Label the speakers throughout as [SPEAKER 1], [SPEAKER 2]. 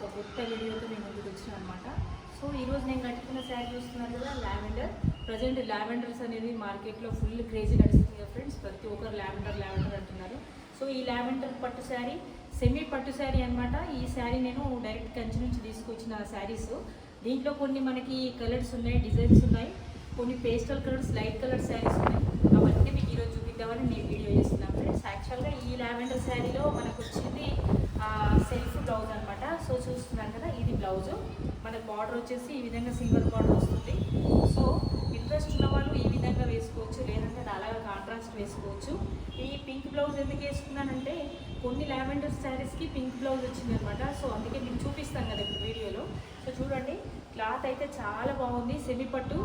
[SPEAKER 1] ఒక కొత్త వీడియోతో నేను ముందుకు వచ్చిన అనమాట. సో ఈరోజు నేను కట్టుకున్న శారీ చూస్తున్నారు కదా, లావెండర్. ప్రజెంట్ లావెండర్స్ అనేది మార్కెట్లో ఫుల్ క్రేజీ నడుస్తుంది కదా ఫ్రెండ్స్. ప్రతి ఒక్కరు లావెండర్ లావెండర్ అంటున్నారు. సో ఈ లావెండర్ పట్టు శారీ సెమీ పట్టు శారీ అనమాట. ఈ శారీ నేను డైరెక్ట్ కంచి నుంచి తీసుకొచ్చిన శారీస్. దీంట్లో కొన్ని మనకి కలర్స్ ఉన్నాయి, డిజైన్స్ ఉన్నాయి, కొన్ని pastel colours, light colour saris ఉన్నాయి. అవన్నీ మీకు ఈరోజు చూపిద్దామని నేను వీడియో చేస్తున్నాను ఫ్రెండ్స్. యాక్చువల్గా ఈ లావెండర్ శారీలో మనకు వచ్చింది సెల్ఫ్ బ్లౌజ్ అనమాట. సో చూస్తున్నాను కదా, ఇది బ్లౌజు. మనకు బార్డర్ వచ్చేసి ఈ విధంగా సిల్వర్ బార్డర్ వస్తుంది. సో ఇంట్రెస్ట్ ఉన్న వాళ్ళు ఈ విధంగా వేసుకోవచ్చు, లేదంటే అలాగా కాంట్రాస్ట్ వేసుకోవచ్చు. ఈ పింక్ బ్లౌజ్ ఎందుకు వేసుకున్నానంటే కొన్ని లావెండర్ శారీస్కి పింక్ బ్లౌజ్ వచ్చింది అనమాట. సో అందుకే మీకు చూపిస్తాను కదా ఇప్పుడు వీడియోలో. సో చూడండి, క్లాత్ అయితే చాలా బాగుంది. సెమీ పట్టు.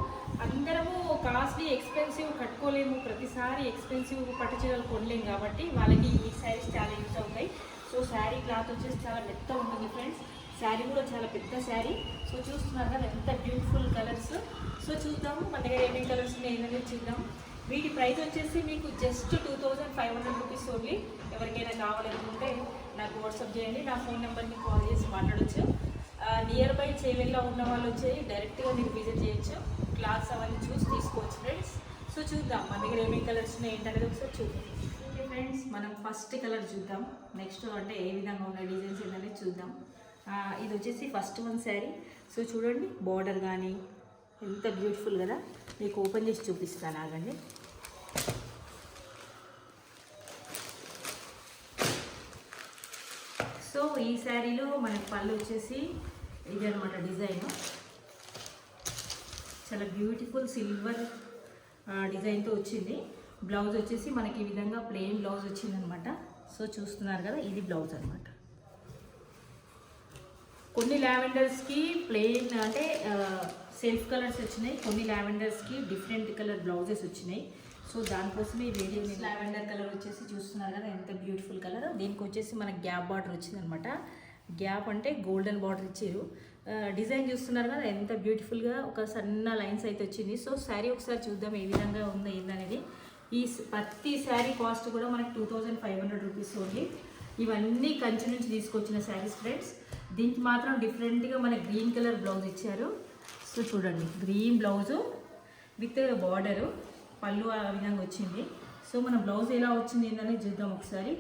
[SPEAKER 1] అందరము కాస్ట్లీ ఎక్స్పెన్సివ్ కట్టుకోలేము, ప్రతిసారి ఎక్స్పెన్సివ్ పట్టు చీరలు కొనలేము కాబట్టి వాళ్ళకి ఈ శారీస్ చాలా యూజ్ అవుతాయి. సో శారీ క్లాత్ వచ్చేసి చాలా మెత్త ఉంటుంది ఫ్రెండ్స్. శారీ కూడా చాలా పెద్ద శారీ. సో చూస్తున్నారు కదా ఎంత బ్యూటిఫుల్ కలర్స్. సో చూద్దాము మన దగ్గర ఏమేమి కలర్స్ ఉన్నాయి ఏంటనేది చూద్దాం. వీటి ప్రైస్ వచ్చేసి మీకు జస్ట్ 2500 రూపీస్ ఓన్లీ. ఎవరికైనా కావాలనుకుంటే నాకు వాట్సాప్ చేయండి, నా ఫోన్ నెంబర్ని కాల్ చేసి మాట్లాడచ్చు. నియర్ బై చేవెల్లో ఉన్న వాళ్ళు వచ్చి డైరెక్ట్గా మీరు విజిట్ చేయొచ్చు. క్లాత్స్ అవన్నీ చూసి తీసుకోవచ్చు ఫ్రెండ్స్. సో చూద్దాం మన దగ్గర ఏమేమి కలర్స్ ఉన్నాయి ఏంటనేది ఒకసారి చూద్దాం. ఓకే ఫ్రెండ్స్, మనం ఫస్ట్ కలర్ చూద్దాం. నెక్స్ట్ అంటే ఏ విధంగా ఉన్న డిజైన్స్ ఏంటనేది చూద్దాం. ఇది వచ్చేసి ఫస్ట్ వన్ శారీ. సో చూడండి, బార్డర్ కానీ ఎంత బ్యూటిఫుల్ కదా. మీకు ఓపెన్ చేసి చూపిస్తాను, ఆగండి. సో ఈ శారీలో మనకి పళ్ళు వచ్చేసి ఇది అనమాట డిజైన్. చాలా బ్యూటిఫుల్ సిల్వర్ డిజైన్తో వచ్చింది. బ్లౌజ్ వచ్చేసి మనకి ఈ విధంగా ప్లెయిన్ బ్లౌజ్ వచ్చిందనమాట. సో చూస్తున్నారు కదా, ఇది బ్లౌజ్ అనమాట. కొన్ని లావెండర్స్కి ప్లెయిన్ అంటే సెల్ఫ్ కలర్స్ వచ్చినాయి, కొన్ని లావెండర్స్కి డిఫరెంట్ కలర్ బ్లౌజెస్ వచ్చినాయి. సో దానికోసమే వేరే లావెండర్ కలర్ వచ్చేసి చూస్తున్నారు కదా ఎంత బ్యూటిఫుల్ కలర్. దీనికి వచ్చేసి మనకి గ్యాప్ బార్డర్ వచ్చిందనమాట. గ్యాప్ అంటే గోల్డెన్ బార్డర్ ఇచ్చారు. డిజైన్ చూస్తున్నారు కదా ఎంత బ్యూటిఫుల్గా ఒక సన్న లైన్స్ అయితే వచ్చింది. సో శారీ ఒకసారి చూద్దాం ఏ విధంగా ఉందో ఏందనేది. ఈ ప్రతి శారీ కాస్ట్ కూడా మనకి 2500 రూపీస్ ఓన్లీ. ఇవన్నీ కంచి నుంచి తీసుకొచ్చిన శారీస్ ఫ్రెండ్స్. దీనికి మాత్రం డిఫరెంట్గా మన గ్రీన్ కలర్ బ్లౌజ్ ఇచ్చారు. సో చూడండి, గ్రీన్ బ్లౌజు విత్ బార్డరు, పళ్ళు ఆ విధంగా వచ్చింది. సో మన బ్లౌజ్ ఎలా వచ్చింది ఏంటనేది చూద్దాం ఒకసారి.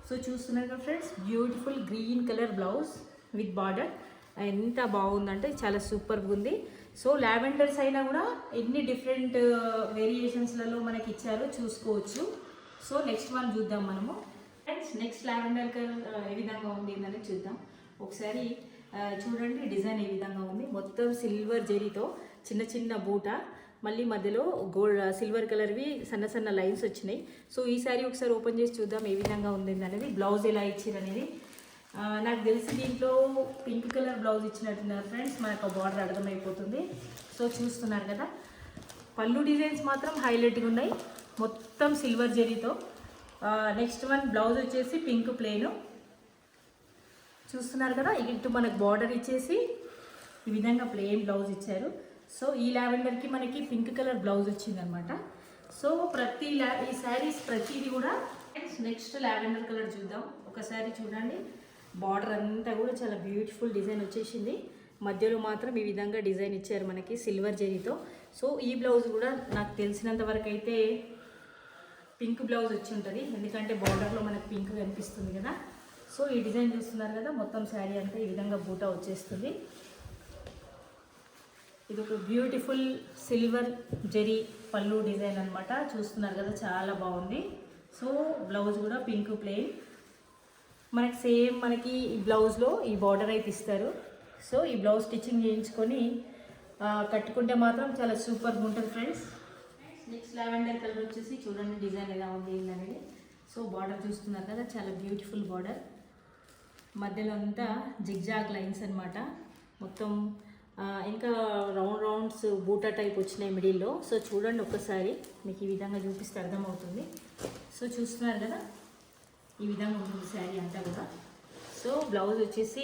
[SPEAKER 1] సో చూస్తున్నారు కదా friends, beautiful green colour blouse with border. ఎంత బాగుందంటే చాలా సూపర్గా ఉంది. సో లావెండర్స్ అయినా కూడా ఎన్ని డిఫరెంట్ వేరియేషన్స్లలో మనకి ఇచ్చారో చూసుకోవచ్చు. సో నెక్స్ట్ వన్ చూద్దాం మనము ఫ్రెండ్స్. నెక్స్ట్ లావెండర్ కలర్ ఏ విధంగా ఉంది ఏంటనేది చూద్దాం ఒకసారి. చూడండి, డిజైన్ ఏ విధంగా ఉంది. మొత్తం సిల్వర్ జరీతో చిన్న చిన్న బూట, మళ్ళీ మధ్యలో గోల్డ్ సిల్వర్ కలర్వి సన్న సన్న లైన్స్ వచ్చినాయి. సో ఈ శారీ ఒకసారి ఓపెన్ చేసి చూద్దాం ఏ విధంగా ఉంది అనేది. బ్లౌజ్ ఎలా ఇచ్చారు అనేది నాకు తెలిసి దీంట్లో పింక్ కలర్ బ్లౌజ్ ఇచ్చినట్టున్నారు ఫ్రెండ్స్. మనకు బార్డర్ అర్థమైపోతుంది. సో చూస్తున్నారు కదా, పళ్ళు డిజైన్స్ మాత్రం హైలైట్గా ఉన్నాయి, మొత్తం సిల్వర్ జరీతో. నెక్స్ట్ వన్ బ్లౌజ్ వచ్చేసి పింక్ ప్లెయిన్. చూస్తున్నారు కదా, ఇటు మనకు బార్డర్ ఇచ్చేసి ఈ విధంగా ప్లెయిన్ బ్లౌజ్ ఇచ్చారు. సో ఈ లావెండర్కి మనకి పింక్ కలర్ బ్లౌజ్ వచ్చిందనమాట. సో ఈ శారీస్ ప్రతిదీ కూడా. నెక్స్ట్ లావెండర్ కలర్ చూద్దాం ఒకసారి. చూడండి, బార్డర్ అంతా కూడా చాలా బ్యూటిఫుల్ డిజైన్ వచ్చేసింది. మధ్యలో మాత్రం ఈ విధంగా డిజైన్ ఇచ్చారు మనకి సిల్వర్ జరీతో. సో ఈ బ్లౌజ్ కూడా నాకు తెలిసినంత వరకు అయితే పింక్ బ్లౌజ్ వచ్చి ఉంటుంది, ఎందుకంటే బార్డర్లో మనకి పింక్ కనిపిస్తుంది కదా. సో ఈ డిజైన్ చూస్తున్నారు కదా, మొత్తం శారీ అంతా ఈ విధంగా బూటా వచ్చేస్తుంది. ఇది ఒక బ్యూటిఫుల్ సిల్వర్ జరీ పళ్ళు డిజైన్ అనమాట. చూస్తున్నారు కదా, చాలా బాగుంది. సో బ్లౌజ్ కూడా పింక్ ప్లెయిన్. మనకి సేమ్ మనకి ఈ బ్లౌజ్లో ఈ బార్డర్ అయితే ఇస్తారు. సో ఈ బ్లౌజ్ స్టిచ్చింగ్ చేయించుకొని కట్టుకుంటే మాత్రం చాలా సూపర్గా ఉంటుంది ఫ్రెండ్స్. నెక్స్ట్ లావెండర్ కలర్ వచ్చేసి చూడండి డిజైన్ ఎలా ఉంది ఏంటనేది. సో బార్డర్ చూస్తున్నారు కదా, చాలా బ్యూటిఫుల్ బార్డర్. మధ్యలో అంతా జిగ్జాగ్ లైన్స్ అనమాట మొత్తం. ఇంకా రౌండ్ రౌండ్స్ బూటా టైప్ వచ్చినాయి మిడిల్లో. సో చూడండి ఒక్కసారి, మీకు ఈ విధంగా చూపిస్తే అర్థమవుతుంది. సో చూస్తున్నారు కదా, ఈ విధంగా ఉంటుంది శారీ అంతా కూడా. సో బ్లౌజ్ వచ్చేసి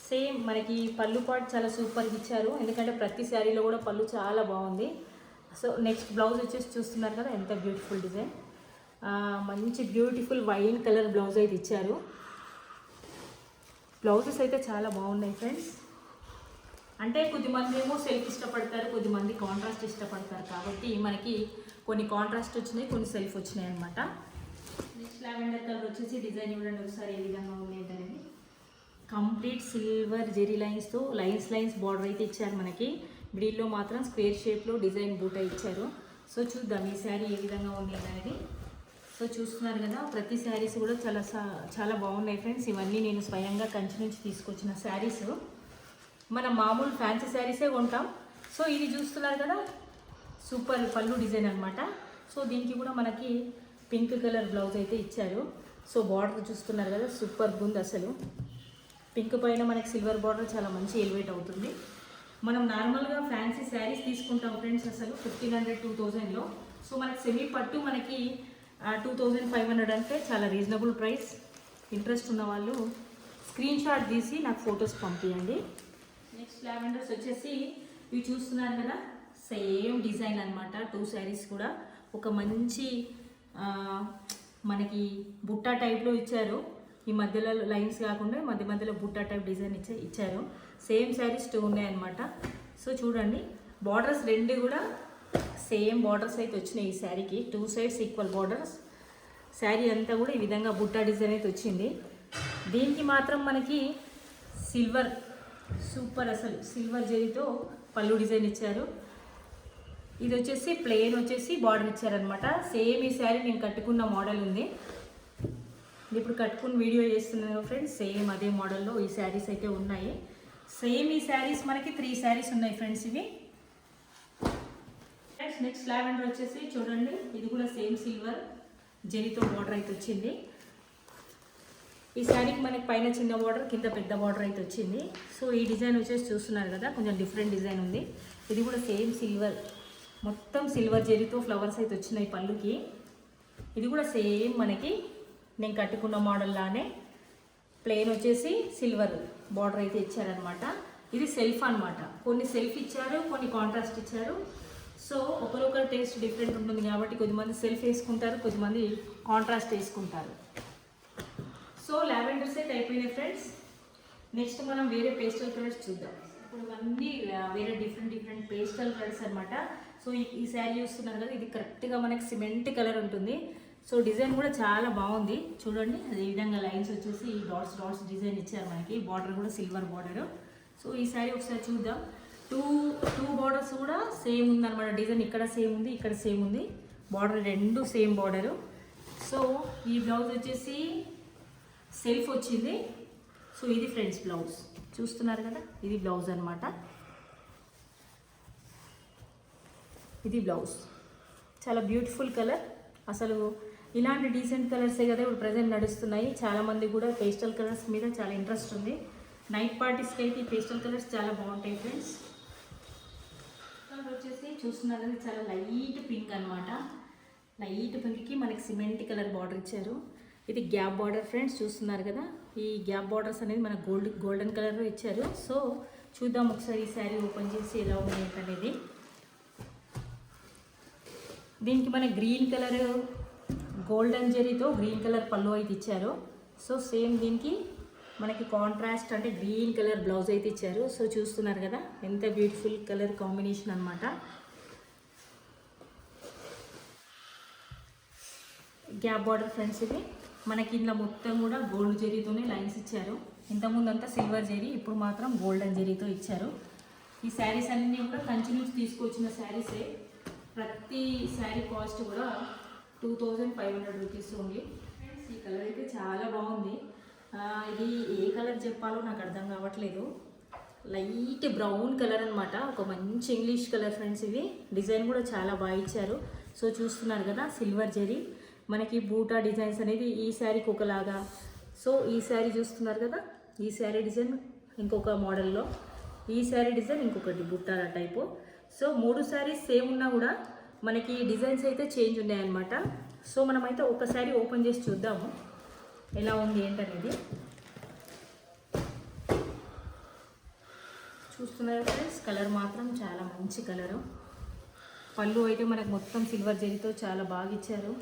[SPEAKER 1] సేమ్ మనకి పళ్ళు పాటు చాలా సూపర్గా ఇచ్చారు, ఎందుకంటే ప్రతి శారీలో కూడా పళ్ళు చాలా బాగుంది. సో నెక్స్ట్ బ్లౌజ్ వచ్చేసి చూస్తున్నారు కదా ఎంత బ్యూటిఫుల్ డిజైన్. మంచి బ్యూటిఫుల్ వైన్ కలర్ బ్లౌజ్ అయితే ఇచ్చారు. బ్లౌజెస్ అయితే చాలా బాగున్నాయి ఫ్రెండ్స్. అంటే కొద్దిమంది ఏమో సెల్ఫ్ ఇష్టపడతారు, కొద్దిమంది కాంట్రాస్ట్ ఇష్టపడతారు. కాబట్టి మనకి కొన్ని కాంట్రాస్ట్ వచ్చినాయి, కొన్ని సెల్ఫ్ వచ్చినాయి అనమాట. నెక్స్ట్ లావెండర్ కలర్ వచ్చేసి డిజైన్ చూడండి ఒకసారి ఏ విధంగా ఉంది ఏంటనేది. కంప్లీట్ సిల్వర్ జెరీ లైన్స్తో లైన్స్ బార్డర్ అయితే ఇచ్చారు మనకి. మిడిల్లో మాత్రం స్క్వేర్ షేప్లో డిజైన్ బూటా ఇచ్చారు. సో చూద్దాం ఈ శారీ ఏ విధంగా ఉంది అనేది. సో చూస్తున్నారు కదా, ప్రతి శారీస్ కూడా చాలా బాగున్నాయి ఫ్రెండ్స్. ఇవన్నీ నేను స్వయంగా కంచి నుంచి తీసుకొచ్చిన శారీస్. మనం మామూలు ఫ్యాన్సీ శారీసే కొంటాం. సో ఇది చూస్తున్నారు కదా, సూపర్ పళ్ళు డిజైన్ అనమాట. సో దీనికి కూడా మనకి పింక్ కలర్ బ్లౌజ్ అయితే ఇచ్చారు. సో బార్డర్ చూస్తున్నారు కదా, సూపర్ ఉంది అసలు. పింక్ పైన మనకి సిల్వర్ బార్డర్ చాలా మంచి ఎలివేట్ అవుతుంది. మనం నార్మల్గా ఫ్యాన్సీ శారీస్ తీసుకుంటాం ఫ్రెండ్స్ అసలు 1500-2000లో. సో మనకి సెమీ పట్టు మనకి 2500 అంటే చాలా రీజనబుల్ ప్రైస్. ఇంట్రెస్ట్ ఉన్న వాళ్ళు స్క్రీన్ షాట్ తీసి నాకు ఫొటోస్ పంపించండి. నెక్స్ట్ లావెండర్స్ వచ్చేసి ఇవి చూస్తున్నారు కదా, సేమ్ డిజైన్ అనమాట. 2 శారీస్ కూడా ఒక మంచి మనకి బుట్టా టైప్లో ఇచ్చారు. ఈ మధ్యలో లైన్స్ కాకుండా మధ్యలో బుట్టా టైప్ డిజైన్ ఇచ్చారు. సేమ్ శారీస్ 2 ఉన్నాయన్నమాట. సో చూడండి, బార్డర్స్ 2 కూడా సేమ్ బార్డర్స్ అయితే వచ్చినాయి ఈ శారీకి. 2 సైడ్స్ ఈక్వల్ బార్డర్స్. శారీ అంతా కూడా ఈ విధంగా బుట్టా డిజైన్ అయితే వచ్చింది. దీనికి మాత్రం మనకి సిల్వర్ సూపర్ అసలు సిల్వర్ జరీతో పళ్ళు డిజైన్ ఇచ్చారు. ఇది వచ్చేసి ప్లెయిన్ వచ్చేసి బార్డర్ ఇచ్చారనమాట. సేమ్ ఈ శారీ నేను కట్టుకున్న మోడల్ ఉంది, ఇప్పుడు కట్టుకుని వీడియో చేస్తున్నాను ఫ్రెండ్స్. సేమ్ అదే మోడల్లో ఈ శారీస్ అయితే ఉన్నాయి. సేమ్ ఈ శారీస్ మనకి 3 శారీస్ ఉన్నాయి ఫ్రెండ్స్ ఇవి. నెక్స్ట్ లావెండర్ వచ్చేసి చూడండి, ఇది కూడా సేమ్ సిల్వర్ జరీతో బార్డర్ అయితే వచ్చింది. ఈ శారీకి మనకి పైన చిన్న బార్డర్, కింద పెద్ద బార్డర్ అయితే వచ్చింది. సో ఈ డిజైన్ వచ్చేసి చూస్తున్నారు కదా, కొంచెం డిఫరెంట్ డిజైన్ ఉంది. ఇది కూడా సేమ్ సిల్వర్, మొత్తం సిల్వర్ జరీతో ఫ్లవర్స్ అయితే వచ్చినాయి పళ్ళుకి. ఇది కూడా సేమ్ మనకి నేను కట్టుకున్న మోడల్ లానే ప్లెయిన్ వచ్చేసి సిల్వర్ బార్డర్ అయితే ఇచ్చారనమాట. ఇది సెల్ఫ్ అనమాట. కొన్ని సెల్ఫ్ ఇచ్చారు, కొన్ని కాంట్రాస్ట్ ఇచ్చారు. సో ఒకరొకరు టేస్ట్ డిఫరెంట్ ఉంటుంది కాబట్టి కొద్దిమంది సెల్ఫ్ వేసుకుంటారు, కొద్దిమంది కాంట్రాస్ట్ వేసుకుంటారు. సో లావెండర్స్ అయితే అయిపోయినాయి ఫ్రెండ్స్. నెక్స్ట్ మనం వేరే పేస్టల్ కలర్స్ చూద్దాం. ఇప్పుడు ఇవన్నీ వేరే డిఫరెంట్ పేస్టల్ కలర్స్ అనమాట. సో ఈ శారీ చూస్తున్నారు కదా, ఇది కరెక్ట్గా మనకి సిమెంట్ కలర్ ఉంటుంది. సో డిజైన్ కూడా చాలా బాగుంది చూడండి. అదే విధంగా లైన్స్ వచ్చేసి డాట్స్ డిజైన్ ఇచ్చారు మనకి. బార్డర్ కూడా సిల్వర్ బార్డర్. సో ఈ శారీ ఒకసారి చూద్దాం. టూ బార్డర్స్ కూడా సేమ్ ఉందన్నమాట. డిజైన్ ఇక్కడ సేమ్ ఉంది, ఇక్కడ సేమ్ ఉంది. Border 2 same border. సో ఈ బ్లౌజ్ వచ్చేసి సెల్ఫ్ వచ్చింది. సో ఇది ఫ్రెండ్స్ బ్లౌజ్ చూస్తున్నారు కదా, ఇది బ్లౌజ్ అనమాట. ఇది బ్లౌజ్ చాలా బ్యూటిఫుల్ కలర్. అసలు ఇలాంటి డీసెంట్ కలర్సే కదా ఇప్పుడు ప్రజెంట్ నడుస్తున్నాయి. చాలామంది కూడా పేస్టల్ కలర్స్ మీద చాలా ఇంట్రెస్ట్ ఉంది. నైట్ పార్టీస్కి అయితే ఈ పేస్టల్ కలర్స్ చాలా బాగుంటాయి ఫ్రెండ్స్. కలర్ వచ్చేసి చూస్తున్నారు కదా, చాలా లైట్ పింక్ అనమాట. లైట్ పింక్కి మనకి సిమెంట్ కలర్ బార్డర్ ఇచ్చారు. ఇది గ్యాప్ బార్డర్ ఫ్రెండ్స్ చూస్తున్నారు కదా. ఈ గ్యాప్ బార్డర్స్ అనేది మన గోల్డెన్ కలర్లో ఇచ్చారు. సో చూద్దాం ఒకసారి ఈ శారీ ఓపెన్ చేసి ఎలా ఉంది అనేది. దీనికి మన గ్రీన్ కలర్ గోల్డెన్ జరీతో గ్రీన్ కలర్ పళ్ళు అయితే ఇచ్చారు. సో సేమ్ దీనికి మనకి కాంట్రాస్ట్ అంటే గ్రీన్ కలర్ బ్లౌజ్ అయితే ఇచ్చారు. సో చూస్తున్నారు కదా, ఎంత బ్యూటిఫుల్ కలర్ కాంబినేషన్ అనమాట. గ్యాప్ బార్డర్ ఫ్రెండ్స్ ఇది మనకి. ఇందులో మొత్తం కూడా గోల్డ్ జరీతోనే లైన్స్ ఇచ్చారు. ఇంతకుముందు అంతా సిల్వర్ జరీ, ఇప్పుడు మాత్రం గోల్డెన్ జరీతో ఇచ్చారు. ఈ శారీస్ అన్నీ కూడా కంచి నుంచి తీసుకొచ్చిన శారీసే. ప్రతి శారీ కాస్ట్ కూడా 2500 రూపీస్ ఉంది. ఈ కలర్ అయితే చాలా బాగుంది. ఇది ఏ కలర్ చెప్పాలో నాకు అర్థం కావట్లేదు. లైట్ బ్రౌన్ కలర్ అనమాట, ఒక మంచి ఇంగ్లీష్ కలర్ ఫ్రెండ్స్. ఇవి డిజైన్ కూడా చాలా బాగా ఇచ్చారు. సో చూస్తున్నారు కదా, సిల్వర్ జరీ మనకి బూటా డిజైన్స్ అనేది ఈ శారీకి ఒకలాగా. సో ఈ శారీ చూస్తున్నారు కదా, ఈ శారీ డిజైన్ ఇంకొక మోడల్లో, ఈ శారీ డిజైన్ ఇంకొకటి బుట్టాల టైపు. సో 3 శారీస్ సేమ్ ఉన్నా కూడా మనకి డిజైన్స్ అయితే చేంజ్ ఉన్నాయన్నమాట. సో మనమైతే ఒక శారీ ఓపెన్ చేసి చూద్దాము ఎలా ఉంది ఏంటనేది. చూస్తున్నారు ఫ్రెండ్స్, కలర్ మాత్రం చాలా మంచి కలరు. పళ్ళు అయితే మనకు మొత్తం సిల్వర్ జరీతో చాలా బాగా ఇచ్చారు.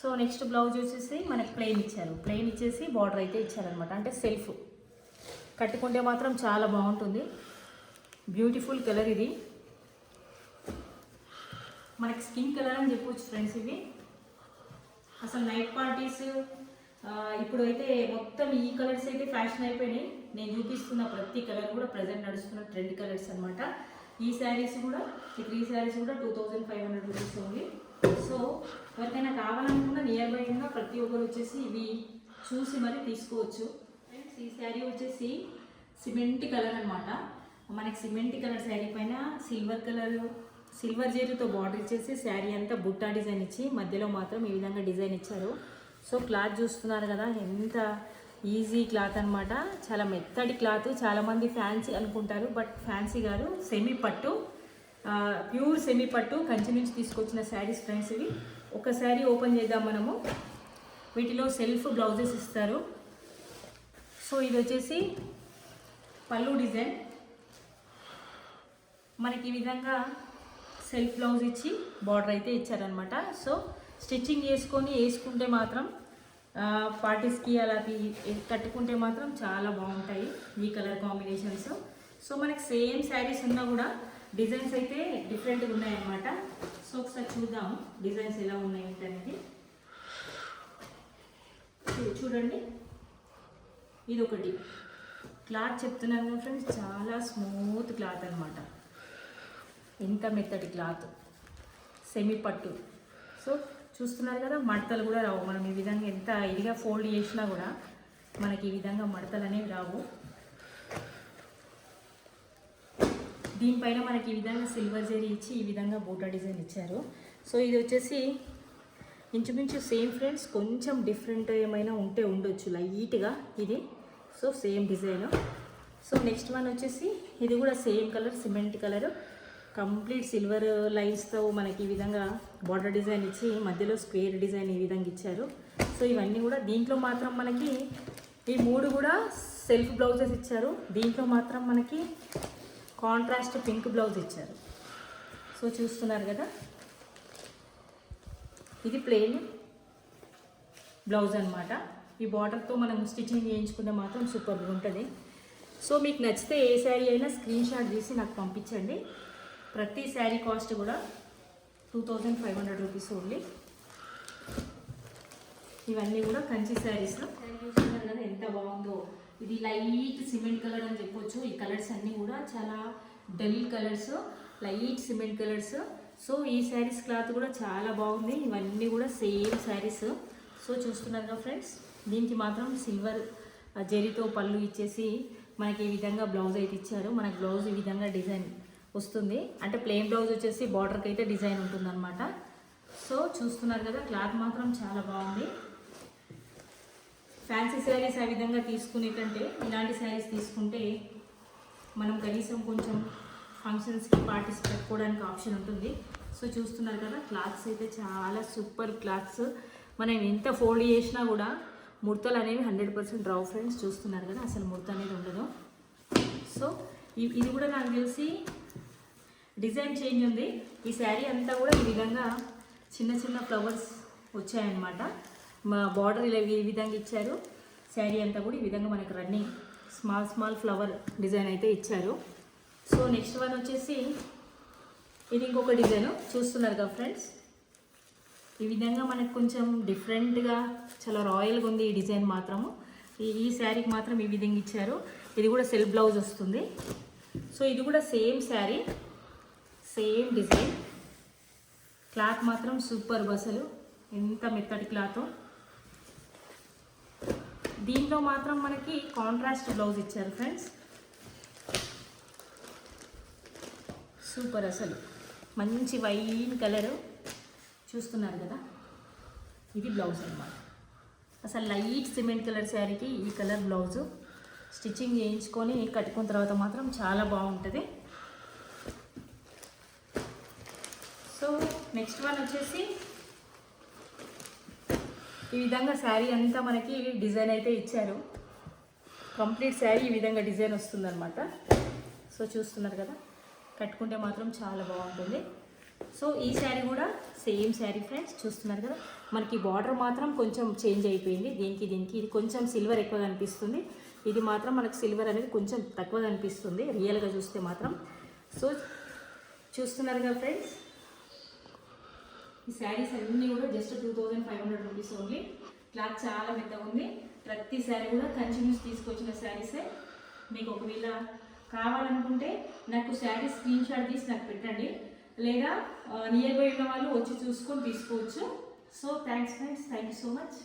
[SPEAKER 1] సో నెక్స్ట్ బ్లౌజ్ వచ్చేసి మనకి ప్లెయిన్ ఇచ్చారు, ప్లెయిన్ ఇచ్చేసి బార్డర్ అయితే ఇచ్చారనమాట. అంటే సెల్ఫ్ కట్టుకుంటే మాత్రం చాలా బాగుంటుంది. బ్యూటిఫుల్ కలర్ ఇది, మనకి స్కిన్ కలర్ అని చెప్పొచ్చు ఫ్రెండ్స్. ఇవి అసలు నైట్ పార్టీస్ ఇప్పుడు అయితే మొత్తం ఈ కలర్స్ అయితే ఫ్యాషన్ అయిపోయినాయి. నేను చూపిస్తున్న ప్రతి కలర్ కూడా ప్రజెంట్ నడుస్తున్న ట్రెండ్ కలర్స్ అనమాట. ఈ శారీస్ కూడా, ఈ 3 శారీస్ కూడా 2500 రూపీస్ ఉంది. సో ఎవరికైనా కావాలనుకున్న నియర్ బై ఉన్న ప్రతి ఒక్కరు వచ్చేసి ఇవి చూసి మరి తీసుకోవచ్చు ఫ్రెండ్స్. ఈ శారీ వచ్చేసి సిమెంట్ కలర్ అనమాట. మనకి సిమెంట్ కలర్ శారీ పైన సిల్వర్ జరీతో బార్డర్ ఇచ్చేసి శారీ అంతా బుట్టా డిజైన్ ఇచ్చి మధ్యలో మాత్రం ఈ విధంగా డిజైన్ ఇచ్చారు. సో క్లాత్ చూస్తున్నారు కదా, ఎంత ఈజీ క్లాత్ అనమాట. చాలా మెత్తటి క్లాత్. చాలామంది ఫ్యాన్సీ అనుకుంటారు, బట్ ఫ్యాన్సీ కాదు, సెమీ పట్టు, ప్యూర్ సెమీ పట్టు కంచి నుంచి తీసుకొచ్చిన శారీస్ ఫ్రెండ్స్ ఇవి. ఒక శారీ ఓపెన్ చేద్దాం మనము. వీటిలో సెల్ఫ్ బ్లౌజెస్ ఇస్తారు. సో ఇది వచ్చేసి పళ్ళు డిజైన్. మనకి ఈ విధంగా సెల్ఫ్ బ్లౌజ్ ఇచ్చి బార్డర్ అయితే ఇచ్చారనమాట. సో స్టిచ్చింగ్ వేసుకుంటే మాత్రం పార్టీస్కి అలా కట్టుకుంటే మాత్రం చాలా బాగుంటాయి ఈ కలర్ కాంబినేషన్స్. సో మనకి సేమ్ శారీస్ ఉన్నా కూడా డిజైన్స్ అయితే డిఫరెంట్గా ఉన్నాయన్నమాట. సో ఒకసారి చూద్దాం డిజైన్స్ ఎలా ఉన్నాయి అనేది. చూడండి, ఇది ఒకటి క్లాత్ చెప్తున్నాను కదా ఫ్రెండ్స్, చాలా స్మూత్ క్లాత్ అనమాట. ఎంత మెత్తటి క్లాత్, సెమీ పట్టు. సో చూస్తున్నారు కదా, మడతలు కూడా రావు. మనం ఈ విధంగా ఎంత ఇదిగా ఫోల్డ్ చేసినా కూడా మనకి ఈ విధంగా మడతలు అనేవి రావు. దీనిపైన మనకి ఈ విధంగా సిల్వర్ జరీ ఇచ్చి ఈ విధంగా బూటా డిజైన్ ఇచ్చారు. సో ఇది వచ్చేసి ఇంచుమించు సేమ్ ఫ్రెండ్స్, కొంచెం డిఫరెంట్ ఏమైనా ఉంటే ఉండొచ్చు లైట్గా ఇది. So same design. So next one వచ్చేసి ఇది కూడా same colour, cement colour, complete silver లైన్స్తో మనకి ఈ విధంగా బార్డర్ డిజైన్ ఇచ్చి మధ్యలో స్క్వేర్ డిజైన్ ఈ విధంగా ఇచ్చారు. సో ఇవన్నీ కూడా దీంట్లో మాత్రం మనకి ఈ 3 కూడా సెల్ఫ్ బ్లౌజెస్ ఇచ్చారు. దీంట్లో మాత్రం మనకి కాంట్రాస్ట్ పింక్ బ్లౌజ్ ఇచ్చారు. సో చూస్తున్నారు కదా, ఇది ప్లెయిన్ బ్లౌజ్ అనమాట. ఈ బార్డర్తో మనం స్టిచ్చింగ్ చేయించుకుంటే మాత్రం సూపర్గా ఉంటుంది. సో మీకు నచ్చితే ఏ శారీ అయినా స్క్రీన్ షాట్ తీసి నాకు పంపించండి. ప్రతి శారీ కాస్ట్ కూడా 2500 రూపీస్ ఓన్లీ. ఇవన్నీ కూడా కంచి శారీస్. చూస్తున్నారు కదా ఎంత బాగుందో. ఇది లైట్ సిమెంట్ కలర్ అని చెప్పొచ్చు. ఈ కలర్స్ అన్నీ కూడా చాలా dull colours, light cement colours. So ఈ శారీస్ క్లాత్ కూడా చాలా బాగుంది. ఇవన్నీ కూడా సేమ్ శారీస్. సో చూస్తున్నారు కదా ఫ్రెండ్స్, దీనికి మాత్రం సిల్వర్ జరీతో పళ్ళు ఇచ్చేసి మనకి ఈ విధంగా బ్లౌజ్ అయితే ఇచ్చారు. మనకి బ్లౌజ్ ఈ విధంగా డిజైన్ వస్తుంది. అంటే ప్లెయిన్ బ్లౌజ్ వచ్చేసి బార్డర్కి అయితే డిజైన్ ఉంటుందన్నమాట. సో చూస్తున్నారు కదా, క్లాత్ మాత్రం చాలా బాగుంది. ఫ్యాన్సీ శారీస్ ఆ విధంగా తీసుకునే కంటే ఇలాంటి శారీస్ తీసుకుంటే మనం కనీసం కొంచెం ఫంక్షన్స్కి పార్టీస్ పెట్టుకోవడానికి ఆప్షన్ ఉంటుంది. సో చూస్తున్నారు కదా, క్లాత్స్ అయితే చాలా సూపర్ క్లాత్స్. మనం ఎంత ఫోల్డ్ చేసినా కూడా ముడతలు అనేవి 100% రావు ఫ్రెండ్స్. చూస్తున్నారు కదా, అసలు ముడత అనేది ఉండదు. సో ఇది కూడా నాకు తెలిసి డిజైన్ చేంజ్ ఉంది. ఈ శారీ అంతా కూడా ఈ విధంగా చిన్న చిన్న ఫ్లవర్స్ వచ్చాయన్నమాట. మా బార్డర్ ఇలా ఈ విధంగా ఇచ్చారు. శారీ అంతా కూడా ఈ విధంగా మనకు రన్నింగ్ స్మాల్ ఫ్లవర్ డిజైన్ అయితే ఇచ్చారు. సో నెక్స్ట్ వన్ వచ్చేసి ఇది ఇంకొక డిజైన్. చూస్తున్నారు కదా ఫ్రెండ్స్, ఈ విధంగా మనకు కొంచెం డిఫరెంట్గా చాలా రాయల్గా ఉంది ఈ డిజైన్ మాత్రము. ఈ శారీకి మాత్రం ఈ విధంగా ఇచ్చారు. ఇది కూడా సెల్ఫ్ బ్లౌజ్ వస్తుంది. సో ఇది కూడా same sari, same design. Cloth మాత్రం సూపర్ అసలు, ఎంత మెత్తటి క్లాత్. దీంట్లో మాత్రం మనకి కాంట్రాస్ట్ బ్లౌజ్ ఇచ్చారు ఫ్రెండ్స్. సూపర్ అసలు, మంచి వైన్ కలరు. చూస్తున్నారు కదా, ఇది బ్లౌజ్ అన్నమాట. అసలు లైట్ సిమెంట్ కలర్ శారీకి ఈ కలర్ బ్లౌజు స్టిచ్చింగ్ చేయించుకొని కట్టుకున్న తర్వాత మాత్రం చాలా బాగుంటుంది. సో నెక్స్ట్ వన్ వచ్చేసి ఈ విధంగా శారీ అంతా మనకి డిజైన్ అయితే ఇచ్చారు. కంప్లీట్ శారీ ఈ విధంగా డిజైన్ వస్తుందన్నమాట. సో చూస్తున్నారు కదా, కట్టుకుంటే మాత్రం చాలా బాగుంటుంది. సో ఈ శారీ కూడా సేమ్ శారీ ఫ్రెండ్స్, చూస్తున్నారు కదా. మనకి బార్డర్ మాత్రం కొంచెం చేంజ్ అయిపోయింది, దీనికి ఇది కొంచెం సిల్వర్ ఎక్కువ కనిపిస్తుంది, ఇది మాత్రం మనకు సిల్వర్ అనేది కొంచెం తక్కువ కనిపిస్తుంది రియల్గా చూస్తే మాత్రం. సో చూస్తున్నారు కదా ఫ్రెండ్స్, ఈ శారీస్ అన్నీ కూడా జస్ట్ 2500 రూపీస్ ఓన్లీ. క్లాత్ చాలా మెత్తగా ఉంది. ప్రతి శారీ కూడా కంటిన్యూస్ తీసుకొచ్చిన శారీసే. మీకు ఒకవేళ కావాలనుకుంటే నాకు శారీ స్క్రీన్ షాట్ తీసి నాకు పెట్టండి, లేదా నియర్ బై ఉన్న వాళ్ళు వచ్చి చూసుకొని తీసుకోవచ్చు. So thanks friends, thank you so much.